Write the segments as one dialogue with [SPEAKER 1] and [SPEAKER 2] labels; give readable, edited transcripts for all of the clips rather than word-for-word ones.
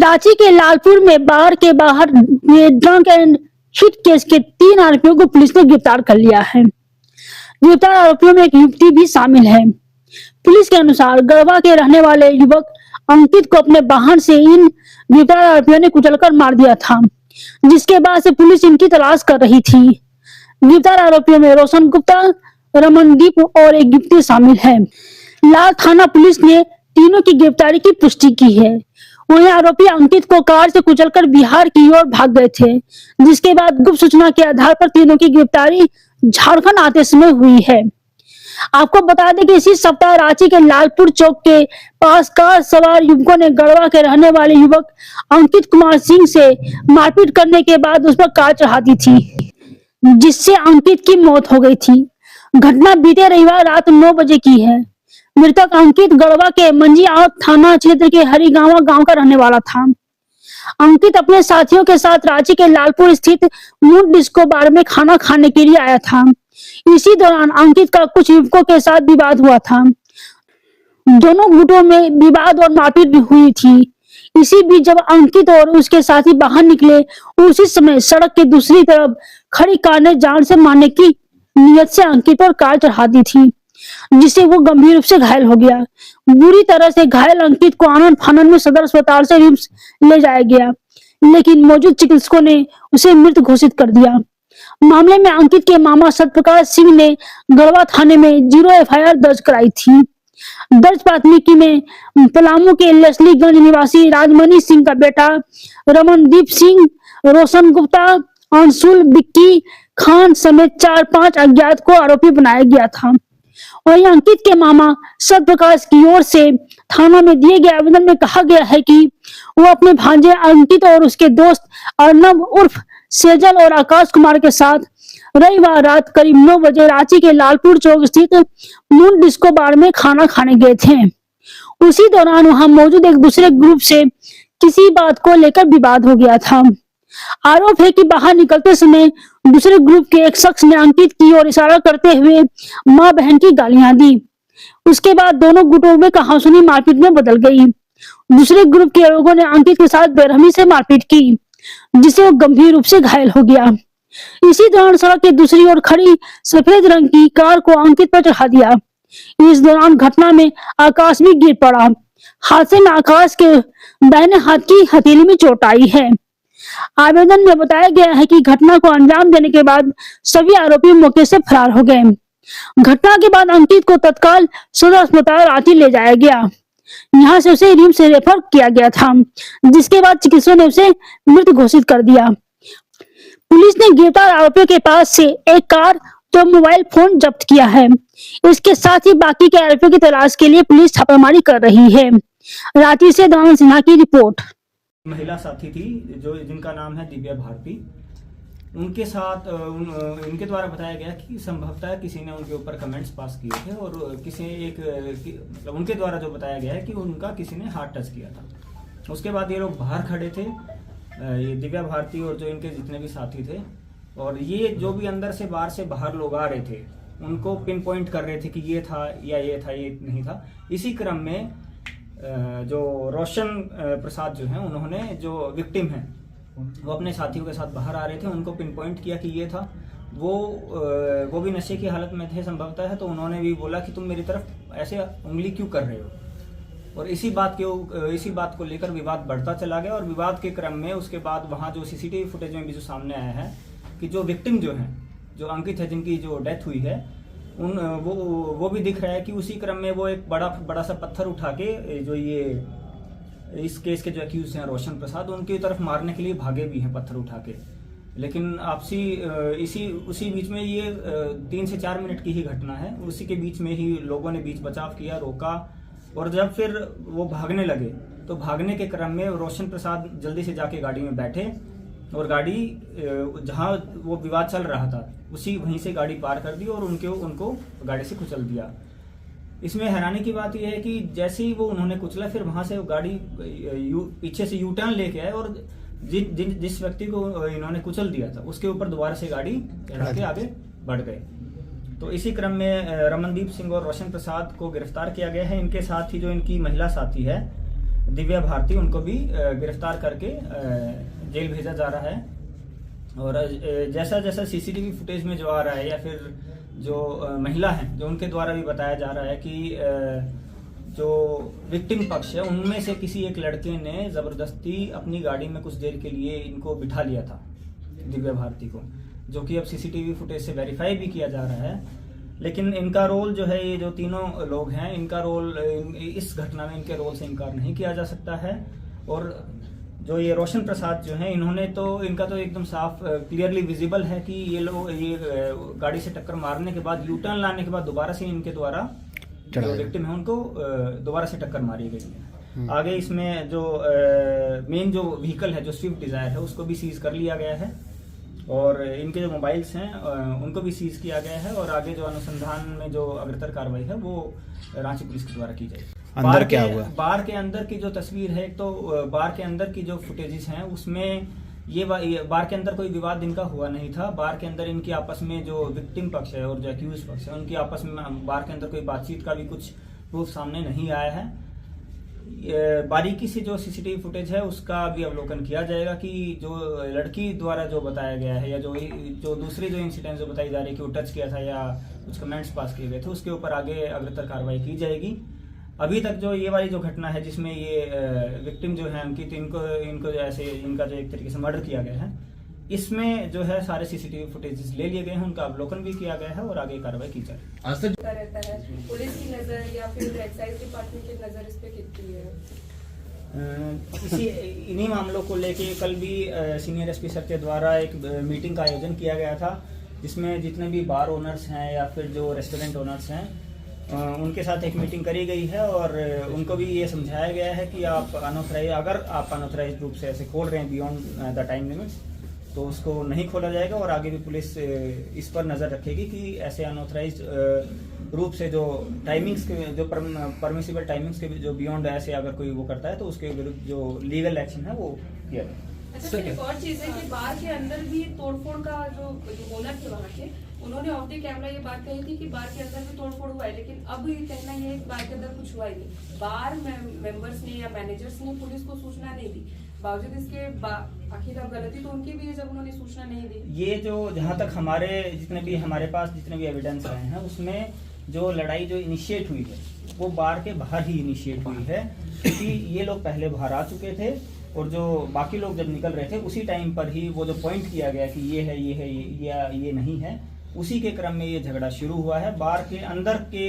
[SPEAKER 1] रांची के लालपुर में बार के बाहर ड्रंक एंड हिट केस के 3 आरोपियों को पुलिस ने गिरफ्तार कर लिया है। गिरफ्तार आरोपियों में एक युवती भी शामिल है। पुलिस के अनुसार गढ़वा के रहने वाले युवक अंकित को अपने वाहन से इन गिरफ्तार आरोपियों ने कुचलकर मार दिया था, जिसके बाद से पुलिस इनकी तलाश कर रही थी। गिरफ्तार आरोपियों में रोशन गुप्ता, रमनदीप और एक युवती शामिल है। लाल थाना पुलिस ने तीनों की गिरफ्तारी की पुष्टि की है। वहीं आरोपी अंकित को कार से कुचलकर बिहार की ओर भाग गए थे, जिसके बाद गुप्त सूचना के आधार पर तीनों की गिरफ्तारी झारखंड आते समय हुई है। आपको बता दें कि इसी सप्ताह रांची के लालपुर चौक के पास कार सवार युवकों ने गढ़वा के रहने वाले युवक अंकित कुमार सिंह से मारपीट करने के बाद उस पर कार चढ़ा दी थी, जिससे अंकित की मौत हो गई थी। घटना बीते रविवार रात 9 बजे की है। मृतक अंकित गढ़वा के मंजीआव थाना क्षेत्र के हरिगांवा गांव का रहने वाला था। अंकित अपने साथियों के साथ रांची के लालपुर स्थित मून डिस्को बार में खाना खाने के लिए आया था। इसी दौरान अंकित का कुछ युवकों के साथ विवाद हुआ था। दोनों गुटों में विवाद और मारपीट भी हुई थी। इसी बीच जब अंकित और उसके साथी बाहर निकले, उसी समय सड़क के दूसरी तरफ खड़ी कार ने जान से मारने की नियत से अंकित पर कार चढ़ा दी थी, जिससे वो गंभीर रूप से घायल हो गया। बुरी तरह से घायल अंकित को आनंद फानन में सदर अस्पताल से रिम्स ले जाया गया, लेकिन मौजूद चिकित्सकों ने उसे मृत घोषित कर दिया। मामले में अंकित के मामा सत्यप्रकाश सिंह ने गढ़वा थाने में 0 एफआईआर दर्ज कराई थी। दर्ज प्राथमिकी में पलामू के लेस्लीगंज निवासी राजमणि सिंह का बेटा रमनदीप सिंह, रोशन गुप्ता, अंशुल, बिक्की खान समेत 4-5 अज्ञात को आरोपी बनाया गया था। और अंकित के मामा सत्यप्रकाश की ओर से थाना में दिए गए आवेदन में कहा गया है कि वो अपने भांजे अंकित और उसके दोस्त अर्नब उर्फ सेजल और आकाश कुमार के साथ रविवार रात करीब 9 बजे रांची के लालपुर चौक स्थित मून डिस्को बार में खाना खाने गए थे। उसी दौरान वहां मौजूद एक दूसरे ग्रुप से किसी बात को लेकर विवाद हो गया था। आरोप है कि बाहर निकलते समय दूसरे ग्रुप के एक शख्स ने अंकित की ओर इशारा करते हुए मां बहन की गालियां दी। उसके बाद दोनों गुटों में कहासुनी मारपीट में बदल गई। दूसरे ग्रुप के लोगों ने अंकित के साथ बेरहमी से मारपीट की, जिससे वो गंभीर रूप से घायल हो गया। इसी दौरान सड़क के दूसरी ओर खड़ी सफेद रंग की कार को अंकित पर चढ़ा दिया। इस दौरान घटना में आकाश भी गिर पड़ा। हादसे में आकाश के दाहिने हाथ की हथेली में चोट आई है। आवेदन में बताया गया है कि घटना को अंजाम देने के बाद सभी आरोपी मौके से फरार हो गए। घटना के बाद अंकित को तत्काल सदर अस्पताल रांची ले जाया गया। यहाँ से उसे रिम्स से रेफर किया गया था, जिसके बाद चिकित्सकों ने उसे मृत घोषित कर दिया। पुलिस ने गिरफ्तार आरोपियों के पास से एक कार तो मोबाइल फोन जब्त किया है। इसके साथ ही बाकी के आरोपियों की तलाश के लिए पुलिस छापेमारी कर रही है। रांची से दामन सिन्हा की रिपोर्ट।
[SPEAKER 2] महिला साथी थी जो जिनका नाम है दिव्या भारती। उनके साथ उनके द्वारा बताया गया कि संभवतः किसी ने उनके ऊपर कमेंट्स पास किए थे और किसी मतलब उनके द्वारा जो बताया गया है कि उनका किसी ने हाथ टच किया था। उसके बाद ये लोग बाहर खड़े थे, ये दिव्या भारती और जो इनके जितने भी साथी थे, और ये जो भी अंदर से बाहर लोग आ रहे थे उनको पिन पॉइंट कर रहे थे कि ये था या ये था, ये नहीं था। इसी क्रम में जो रोशन प्रसाद जो है, उन्होंने जो विक्टिम है वो अपने साथियों के साथ बाहर आ रहे थे, उनको पिन पॉइंट किया कि ये था। वो भी नशे की हालत में थे संभवतः है, तो उन्होंने भी बोला कि तुम मेरी तरफ ऐसे उंगली क्यों कर रहे हो। और इसी बात को लेकर विवाद बढ़ता चला गया। और विवाद के क्रम में उसके बाद वहाँ जो सीसीटीवी फुटेज में भी जो सामने आया है कि जो विक्टिम जो है, जो अंकित है, जिनकी जो डेथ हुई है, वो भी दिख रहा है कि उसी क्रम में वो एक बड़ा सा पत्थर उठा के जो ये इस केस के जो एक्यूज हैं रोशन प्रसाद, उनकी तरफ मारने के लिए भागे भी हैं पत्थर उठा के। लेकिन आपसी उसी बीच में ये 3 से 4 मिनट की ही घटना है। उसी के बीच में ही लोगों ने बीच बचाव किया, रोका, और जब फिर वो भागने लगे तो भागने के क्रम में रोशन प्रसाद जल्दी से जाके गाड़ी में बैठे और गाड़ी जहाँ वो विवाद चल रहा था वहीं से गाड़ी पार कर दी और उनको गाड़ी से कुचल दिया। इसमें हैरानी की बात यह है कि जैसे ही वो उन्होंने कुचला, फिर वहां से गाड़ी पीछे से यू टर्न लेके आए और जिस व्यक्ति को इन्होंने कुचल दिया था उसके ऊपर दोबारा से गाड़ी चढ़ा के आगे बढ़ गए। तो इसी क्रम में रमनदीप सिंह और रोशन प्रसाद को गिरफ्तार किया गया है। इनके साथ ही जो इनकी महिला साथी है दिव्या भारती, उनको भी गिरफ्तार करके जेल भेजा जा रहा है। और जैसा जैसा सीसीटीवी फुटेज में जो आ रहा है या फिर जो महिला हैं जो उनके द्वारा भी बताया जा रहा है कि जो विक्टिम पक्ष है उनमें से किसी एक लड़के ने ज़बरदस्ती अपनी गाड़ी में कुछ देर के लिए इनको बिठा लिया था, दिव्या भारती को, जो कि अब सीसीटीवी फुटेज से वेरीफाई भी किया जा रहा है। लेकिन इनका रोल जो है, ये जो तीनों लोग हैं, इनका रोल इस घटना में इनके रोल से इनकार नहीं किया जा सकता है। और जो ये रोशन प्रसाद जो हैं, इन्होंने तो इनका तो एकदम साफ क्लियरली विजिबल है कि ये लोग ये गाड़ी से टक्कर मारने के बाद यू टर्न लाने के बाद दोबारा से इनके द्वारा जो विक्टिम है उनको दोबारा से टक्कर मारी गई है। आगे इसमें जो मेन जो व्हीकल है, जो स्विफ्ट डिजायर है, उसको भी सीज कर लिया गया है और इनके जो मोबाइल्स हैं उनको भी सीज किया गया है। और आगे जो अनुसंधान में जो अग्रतर कार्रवाई है वो रांची पुलिस के द्वारा की जाएगी।
[SPEAKER 3] अंदर क्या हुआ?
[SPEAKER 2] बार के अंदर की जो तस्वीर है, तो बार के अंदर की जो फुटेजेस हैं उसमें ये बार के अंदर कोई विवाद इनका हुआ नहीं था। बार के अंदर इनकी आपस में जो विक्टिम पक्ष है और जो एक्यूज पक्ष है उनकी आपस में बार के अंदर कोई बातचीत का भी कुछ प्रूफ सामने नहीं आया है। बारीकी से जो सीसीटीवी फुटेज है उसका भी अवलोकन किया जाएगा कि जो लड़की द्वारा जो बताया गया है या जो दूसरी जो इंसिडेंट जो बताई जा रही है कि वो टच किया था या कुछ कमेंट्स पास किए गए थे, उसके ऊपर आगे अग्रतर कार्रवाई की जाएगी। अभी तक जो ये वाली जो घटना है जिसमें ये विक्टिम जो है अंकित, इनको जो ऐसे इनका जो एक तरीके से मर्डर किया गया है, इसमें जो है सारे सीसीटीवी फुटेजेस ले लिए गए हैं, उनका अवलोकन भी किया गया है और आगे कार्रवाई की जाए।
[SPEAKER 4] आज तक रहता है पुलिस की नजर या फिर एक्साइज डिपार्टमेंट की नजर इस पे कितनी है?
[SPEAKER 2] इन्हीं मामलों को लेके कल भी सीनियर एसपी सर के द्वारा एक मीटिंग का आयोजन किया गया था, जिसमें जितने भी बार ओनर्स हैं या फिर जो रेस्टोरेंट ओनर्स हैं उनके साथ एक मीटिंग करी गई है और उनको भी ये समझाया गया है कि अगर आप अनऑथराइज रूप से ऐसे खोल रहे हैं बियॉन्ड द टाइम लिमिट्स, तो उसको नहीं खोला जाएगा। और आगे भी पुलिस इस पर नज़र रखेगी कि ऐसे अनऑथराइज रूप से जो टाइमिंग्स के जो परमिसिबल टाइमिंग्स के जो बियॉन्ड ऐसे अगर कोई वो करता है तो उसके विरुद्ध जो लीगल एक्शन है वो किया जाए।
[SPEAKER 4] अच्छा, एक और चीज है कि बार के अंदर भी तोड़फोड़ का जो ओनर थे वहाँ के, उन्होंने ऑफ द कैमरा ये बात कही थी कि बार के अंदर भी तोड़फोड़ हुआ है, लेकिन अब ये कहना ये है कि बार के अंदर कुछ हुआ ही नहीं। बार मेंबर्स ने या मैनेजर्स ने पुलिस को सूचना नहीं दी, बावजूद इसके आखिर अब गलती तो उनकी भी है जब उन्होंने सूचना नहीं दी।
[SPEAKER 2] ये जो जहाँ तक हमारे पास जितने भी एविडेंस आए हैं उसमें जो लड़ाई जो इनिशिएट हुई है वो बार के बाहर ही इनिशिएट हुई है, क्योंकि ये लोग पहले बाहर आ चुके थे और जो बाकी लोग जब निकल रहे थे उसी टाइम पर ही वो जो पॉइंट किया गया कि ये है ये नहीं है, उसी के क्रम में ये झगड़ा शुरू हुआ है। बार के अंदर के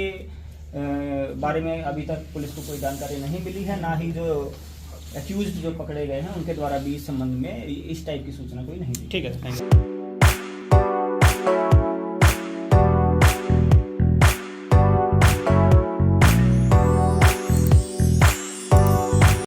[SPEAKER 2] बारे में अभी तक पुलिस को कोई जानकारी नहीं मिली है, ना ही जो एक्यूज्ड जो पकड़े गए हैं उनके द्वारा भी इस संबंध में इस टाइप की सूचना कोई नहीं दी।
[SPEAKER 3] ठीक है, थैंक यू।